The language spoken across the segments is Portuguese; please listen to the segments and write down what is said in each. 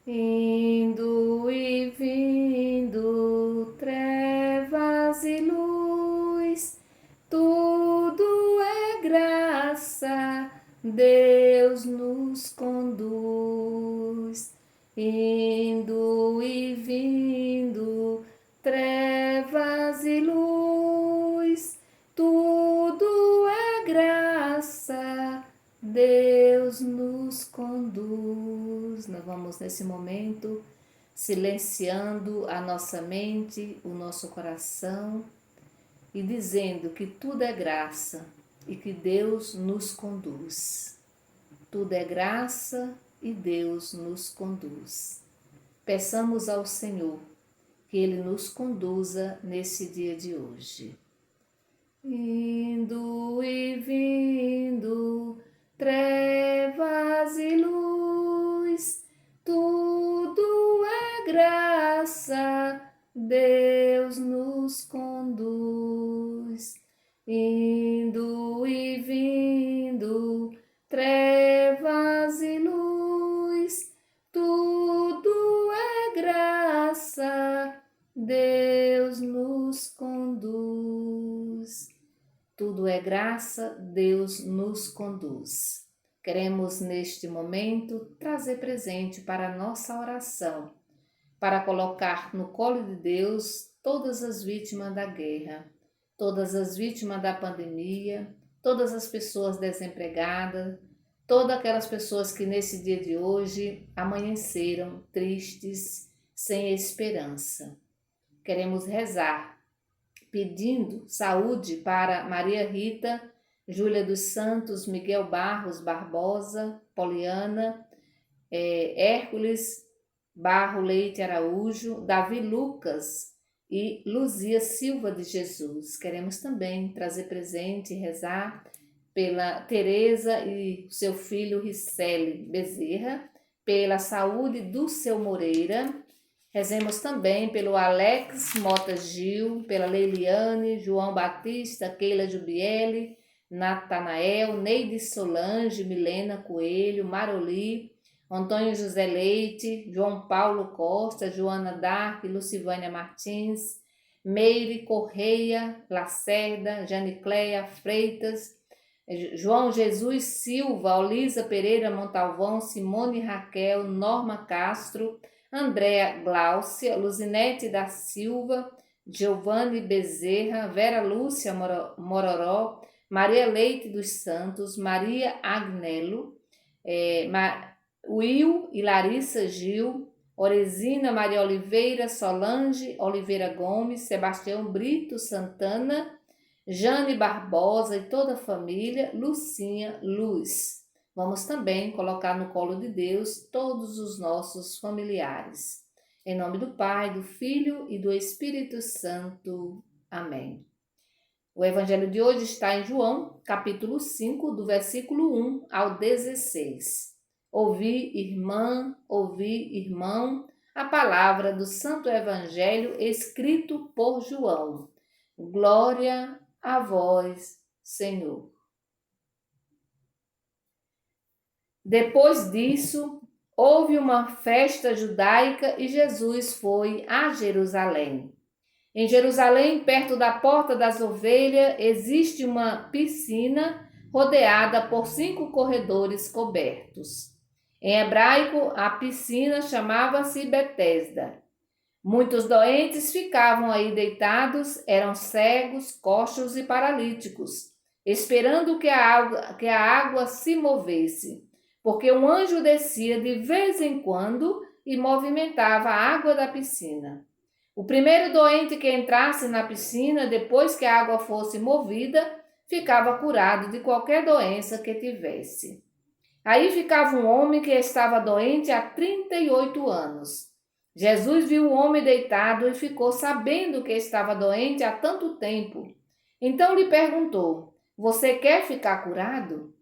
Indo e vindo, trevas e luz, tudo é graça, Deus nos conduz. Indo e vindo, trevas e luz, tudo é graça, Deus nos conduz. Nós vamos nesse momento silenciando a nossa mente, o nosso coração e dizendo que tudo é graça e que Deus nos conduz. Tudo é graça e Deus nos conduz. Peçamos ao Senhor que Ele nos conduza nesse dia de hoje. Indo e vindo, trevas e luz, tudo é graça, Deus nos conduz. Indo e vindo, trevas e luz, tudo é graça, Deus nos conduz. Tudo é graça, Deus nos conduz. Queremos neste momento trazer presente para a nossa oração, para colocar no colo de Deus todas as vítimas da guerra, todas as vítimas da pandemia, todas as pessoas desempregadas, todas aquelas pessoas que nesse dia de hoje amanheceram tristes, sem esperança. Queremos rezar pedindo saúde para Maria Rita, Júlia dos Santos, Miguel Barros Barbosa, Poliana, Hércules Barro Leite Araújo, Davi Lucas e Luzia Silva de Jesus. Queremos também trazer presente e rezar pela Tereza e seu filho Ricelli Bezerra, pela saúde do seu Moreira. Rezemos também pelo Alex Mota Gil, pela Leiliane, João Batista, Keila Jubiele, Natanael, Neide Solange, Milena Coelho, Maroli, Antônio José Leite, João Paulo Costa, Joana Dark, Lucivânia Martins, Meire Correia, Lacerda, Janicleia Freitas, João Jesus Silva, Olisa Pereira Montalvão, Simone Raquel, Norma Castro, Andréa Gláucia, Luzinete da Silva, Giovanni Bezerra, Vera Lúcia Mororó, Maria Leite dos Santos, Maria Agnello, Will e Larissa Gil, Oresina Maria Oliveira, Solange Oliveira Gomes, Sebastião Brito Santana, Jane Barbosa e toda a família, Lucinha Luz. Vamos também colocar no colo de Deus todos os nossos familiares. Em nome do Pai, do Filho e do Espírito Santo. Amém. O evangelho de hoje está em João, capítulo 5, do versículo 1 ao 16. Ouvi, irmã, ouvi, irmão, a palavra do Santo Evangelho escrito por João. Glória a vós, Senhor. Depois disso, houve uma festa judaica e Jesus foi a Jerusalém. Em Jerusalém, perto da Porta das Ovelhas, existe uma piscina rodeada por 5 corredores cobertos. Em hebraico, a piscina chamava-se Betesda. Muitos doentes ficavam aí deitados, eram cegos, coxos e paralíticos, esperando que a água se movesse, porque um anjo descia de vez em quando e movimentava a água da piscina. O primeiro doente que entrasse na piscina, depois que a água fosse movida, ficava curado de qualquer doença que tivesse. Aí ficava um homem que estava doente há 38 anos. Jesus viu o homem deitado e ficou sabendo que estava doente há tanto tempo. Então lhe perguntou: Você quer ficar curado?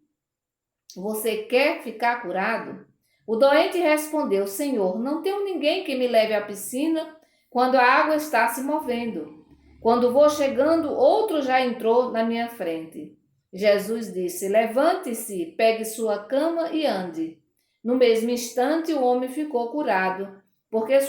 Você quer ficar curado? O doente respondeu: Senhor, não tenho ninguém que me leve à piscina quando a água está se movendo. Quando vou chegando, outro já entrou na minha frente. Jesus disse: Levante-se, pegue sua cama e ande. No mesmo instante, o homem ficou curado, porque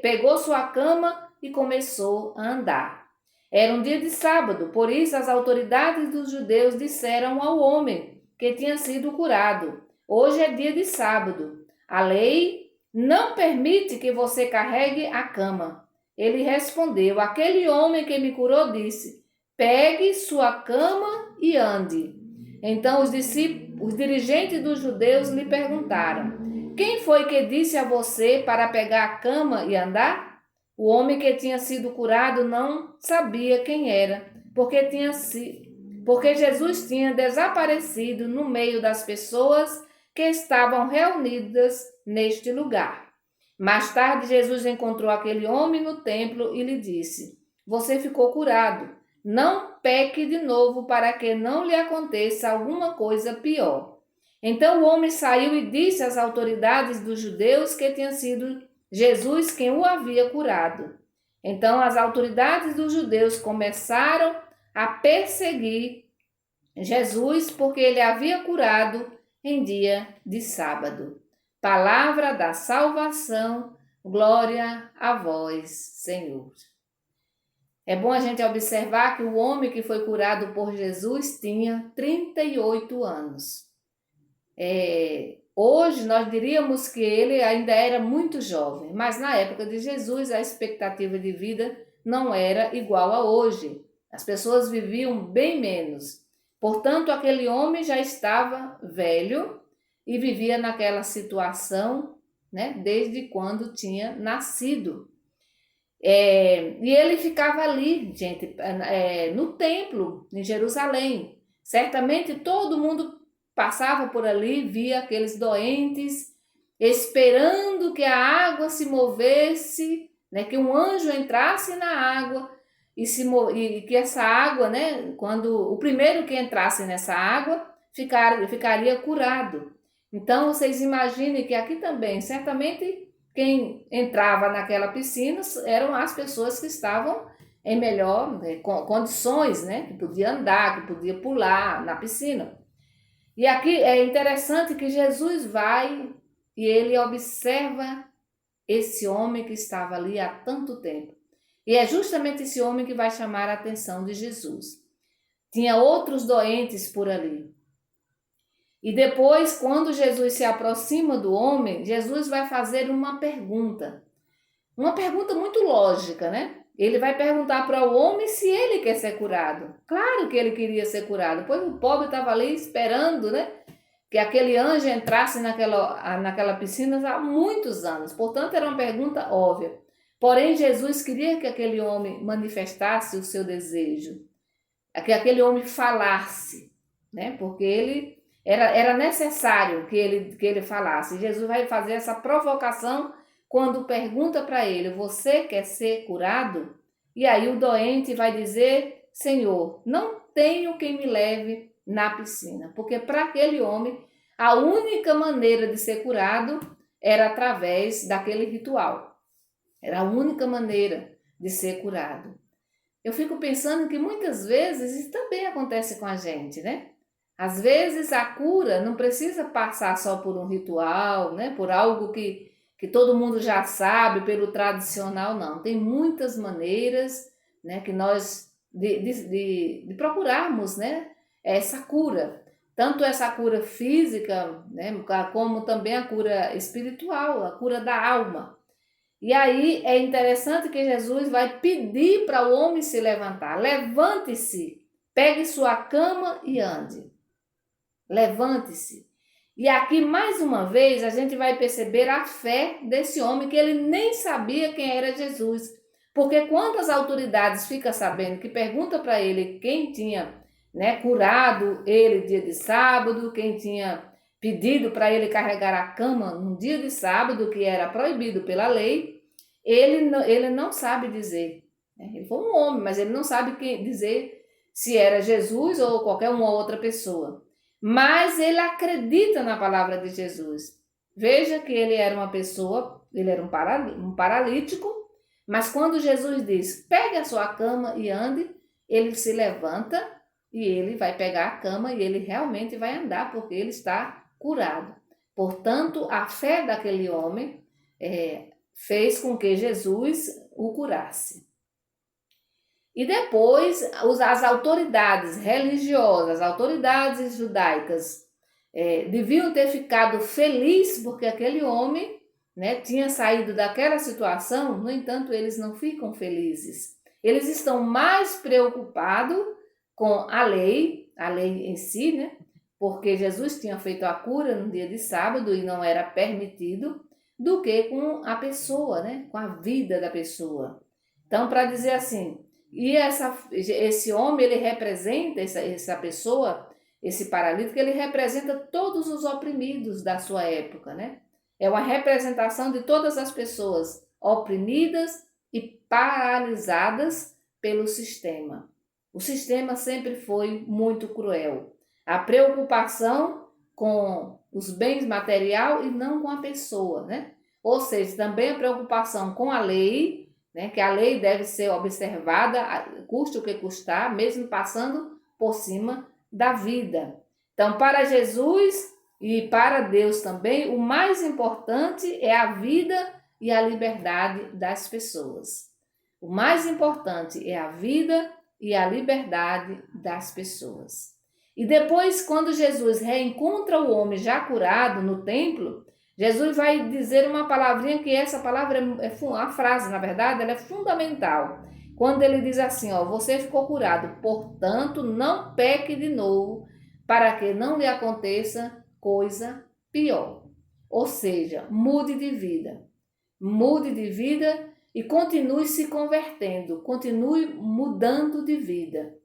pegou sua cama e começou a andar. Era um dia de sábado, por isso as autoridades dos judeus disseram ao homem que tinha sido curado: hoje é dia de sábado. A lei não permite que você carregue a cama. Ele respondeu: aquele homem que me curou disse: pegue sua cama e ande. Então os dirigentes dos judeus lhe perguntaram: quem foi que disse a você para pegar a cama e andar? O homem que tinha sido curado não sabia quem era, porque Jesus tinha desaparecido no meio das pessoas que estavam reunidas neste lugar. Mais tarde, Jesus encontrou aquele homem no templo e lhe disse: você ficou curado. Não peque de novo para que não lhe aconteça alguma coisa pior. Então o homem saiu e disse às autoridades dos judeus que tinha sido Jesus quem o havia curado. Então as autoridades dos judeus começaram a perseguir Jesus porque ele havia curado em dia de sábado. Palavra da salvação, glória a vós, Senhor. É bom a gente observar que o homem que foi curado por Jesus tinha 38 anos. Hoje nós diríamos que ele ainda era muito jovem, mas na época de Jesus a expectativa de vida não era igual a hoje. As pessoas viviam bem menos. Portanto, aquele homem já estava velho e vivia naquela situação, né, desde quando tinha nascido. E ele ficava ali, gente, no templo, em Jerusalém. Certamente todo mundo passava por ali, via aqueles doentes, esperando que a água se movesse, né, que um anjo entrasse na água e que essa água, né, quando o primeiro que entrasse nessa água ficaria curado. Então vocês imaginem que aqui também, certamente quem entrava naquela piscina eram as pessoas que estavam em melhor condições, né, que podia andar, que podia pular na piscina. E aqui é interessante que Jesus vai e ele observa esse homem que estava ali há tanto tempo. E é justamente esse homem que vai chamar a atenção de Jesus. Tinha outros doentes por ali. E depois, quando Jesus se aproxima do homem, Jesus vai fazer uma pergunta muito lógica, né? Ele vai perguntar para o homem se ele quer ser curado. Claro que ele queria ser curado, pois o pobre estava ali esperando, né, que aquele anjo entrasse naquela piscina há muitos anos. Portanto, era uma pergunta óbvia. Porém, Jesus queria que aquele homem manifestasse o seu desejo, que aquele homem falasse, né? Porque era necessário que ele falasse. Jesus vai fazer essa provocação quando pergunta para ele: você quer ser curado? E aí o doente vai dizer: Senhor, não tenho quem me leve na piscina. Porque para aquele homem, a única maneira de ser curado era através daquele ritual. Era a única maneira de ser curado. Eu fico pensando que muitas vezes isso também acontece com a gente, né? Às vezes a cura não precisa passar só por um ritual, né? Por algo que todo mundo já sabe, pelo tradicional, não. Tem muitas maneiras, né, que nós de procurarmos, né, essa cura. Tanto essa cura física, né, como também a cura espiritual, a cura da alma. E aí é interessante que Jesus vai pedir para o homem se levantar. Levante-se, pegue sua cama e ande. Levante-se. E aqui, mais uma vez, a gente vai perceber a fé desse homem, que ele nem sabia quem era Jesus. Porque quando as autoridades ficam sabendo, que pergunta para ele quem tinha, né, curado ele dia de sábado, quem tinha pedido para ele carregar a cama num dia de sábado, que era proibido pela lei, ele não sabe dizer. Ele foi um homem, mas ele não sabe dizer se era Jesus ou qualquer uma outra pessoa. Mas ele acredita na palavra de Jesus. Veja que ele era uma pessoa, ele era um paralítico, mas quando Jesus diz: pegue a sua cama e ande, ele se levanta e ele vai pegar a cama e ele realmente vai andar, porque ele está curado. Portanto, a fé daquele homem fez com que Jesus o curasse. E depois, as autoridades religiosas, as autoridades judaicas, deviam ter ficado felizes porque aquele homem, né, tinha saído daquela situação. No entanto, eles não ficam felizes. Eles estão mais preocupados com a lei em si, né, porque Jesus tinha feito a cura no dia de sábado e não era permitido, do que com a pessoa, né, com a vida da pessoa. Então, para dizer assim, esse homem, ele representa, essa pessoa, esse paralítico, ele representa todos os oprimidos da sua época, né? É uma representação de todas as pessoas oprimidas e paralisadas pelo sistema. O sistema sempre foi muito cruel. A preocupação com os bens materiais e não com a pessoa, né? Ou seja, também a preocupação com a lei, né? Que a lei deve ser observada, custe o que custar, mesmo passando por cima da vida. Então, para Jesus e para Deus também, o mais importante é a vida e a liberdade das pessoas. O mais importante é a vida e a liberdade das pessoas. E depois, quando Jesus reencontra o homem já curado no templo, Jesus vai dizer uma palavrinha, que essa palavra a frase, na verdade, ela é fundamental. Quando ele diz assim, você ficou curado, portanto, não peque de novo, para que não lhe aconteça coisa pior. Ou seja, mude de vida. Mude de vida e continue se convertendo, continue mudando de vida.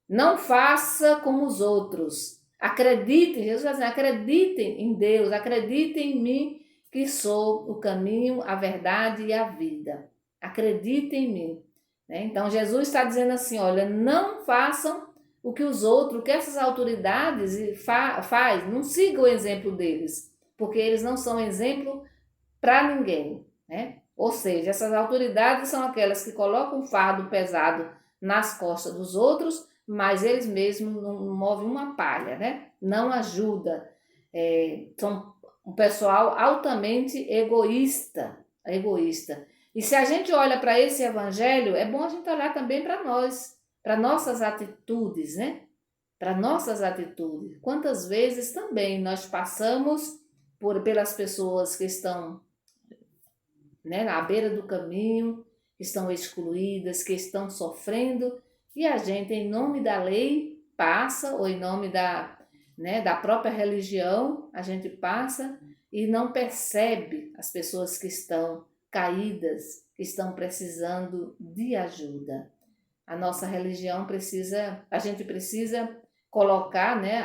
Não faça como os outros. Acreditem, Jesus vai dizer, acreditem em Deus, acreditem em mim, que sou o caminho, a verdade e a vida. Acreditem em mim. Então, Jesus está dizendo assim, olha, não façam o que os outros, o que essas autoridades fazem, não sigam o exemplo deles, porque eles não são exemplo para ninguém, né? Ou seja, essas autoridades são aquelas que colocam um fardo pesado nas costas dos outros, mas eles mesmos não movem uma palha, né? Não ajuda. São um pessoal altamente egoísta. E se a gente olha para esse evangelho, é bom a gente olhar também para nós, para nossas atitudes, né? Para nossas atitudes. Quantas vezes também nós passamos pelas pessoas que estão, né, na beira do caminho, que estão excluídas, que estão sofrendo, e a gente, em nome da lei, passa, ou em nome da própria religião, a gente passa e não percebe as pessoas que estão caídas, que estão precisando de ajuda. A nossa religião a gente precisa colocar, né,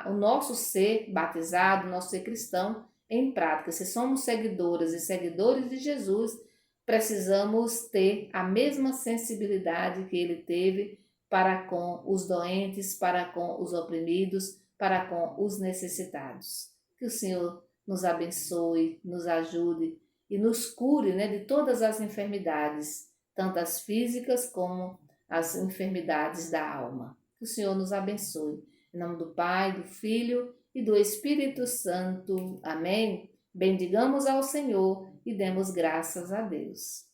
o nosso ser batizado, o nosso ser cristão em prática. Se somos seguidoras e seguidores de Jesus, precisamos ter a mesma sensibilidade que ele teve para com os doentes, para com os oprimidos, para com os necessitados. Que o Senhor nos abençoe, nos ajude e nos cure, né, de todas as enfermidades, tanto as físicas como as enfermidades da alma. Que o Senhor nos abençoe. Em nome do Pai, do Filho e do Espírito Santo. Amém? Bendigamos ao Senhor e demos graças a Deus.